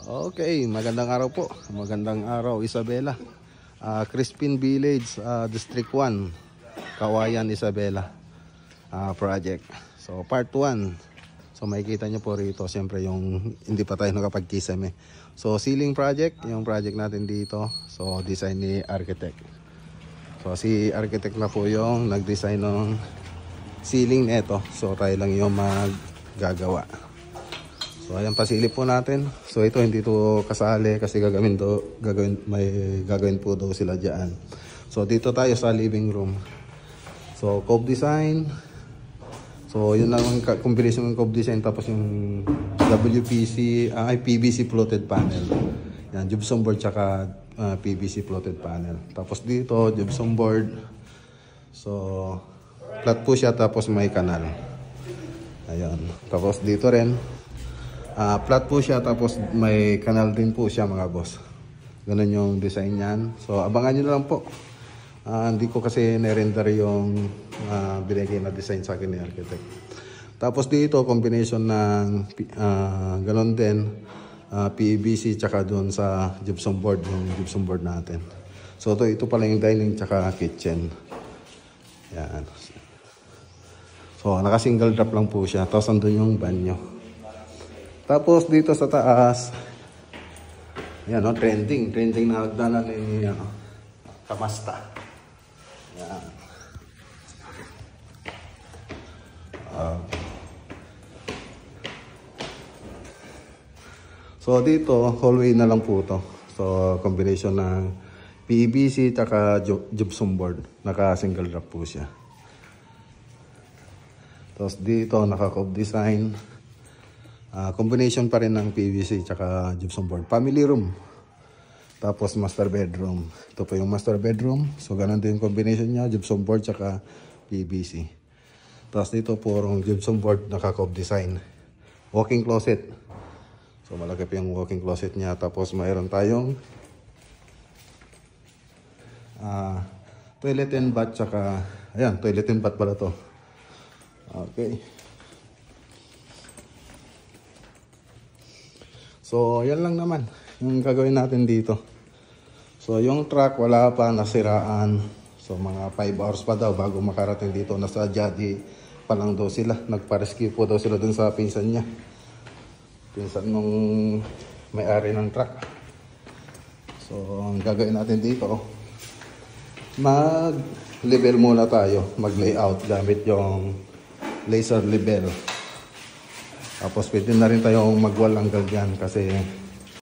Okay, magandang araw po. Magandang araw, Isabela. Crispin Village, District 1, Kawayan, Isabela project. So part 1. So makikita nyo po rito, siyempre yung hindi pa tayo nakapag-kisame. So ceiling project, yung project natin dito. So design ni architect. So si architect na po yung nag-design ng ceiling nito. So tayo lang yung maggagawa. So ayan, pasilip po natin. So ito hindi to kasali kasi may gagawin po daw sila diyan. So dito tayo sa living room. So cove design. So yun lang ang combination ng cove design, tapos yung PVC floated panel. Yan, gypsum board tsaka PVC floated panel. Tapos dito gypsum board. So flat po siya, tapos may kanal. Ayun. Tapos dito rin flat po siya, tapos may kanal din po siya, mga boss. Ganun yung design niyan. So abangan nyo na lang po. Hindi ko kasi nirender yung binigay na design sa akin ni architect. Tapos dito combination ng ganun din, PVC tsaka doon sa gypsum board, yung gypsum board natin. So ito pala yung dining tsaka kitchen. Yan. So naka single drop lang po siya. Tapos andun yung banyo. Tapos dito sa taas, yan, no, trending na hagdanan ni Kamasta. Yan. So dito hallway na lang po to. So combination ng PVC taka gypsum board, naka single drop po siya. Tapos dito naka cove design. Combination pa rin ng PVC tsaka gypsum board. Family room. Tapos master bedroom. Ito po yung master bedroom. So ganun din combination niya, gypsum board tsaka PVC. Tapos dito purong gypsum board, naka-cove design. Walking closet. So malaki pa yung walking closet niya. Tapos mayroon tayong toilet and bath tsaka, ayan, toilet and bath pala to. Okay. So, yan lang naman yung gagawin natin dito. So, yung truck wala pa, nasiraan. So, mga 5 hours pa daw bago makarating dito. Nasa Jadi pa lang daw sila. Nagpa-rescue po daw sila dun sa pinsan niya. Pinsan nung may-ari ng truck. So, ang gagawin natin dito, mag-level muna tayo. Mag-layout gamit yung laser level. Tapos pwede na rin tayong magwal hanggang dyan kasi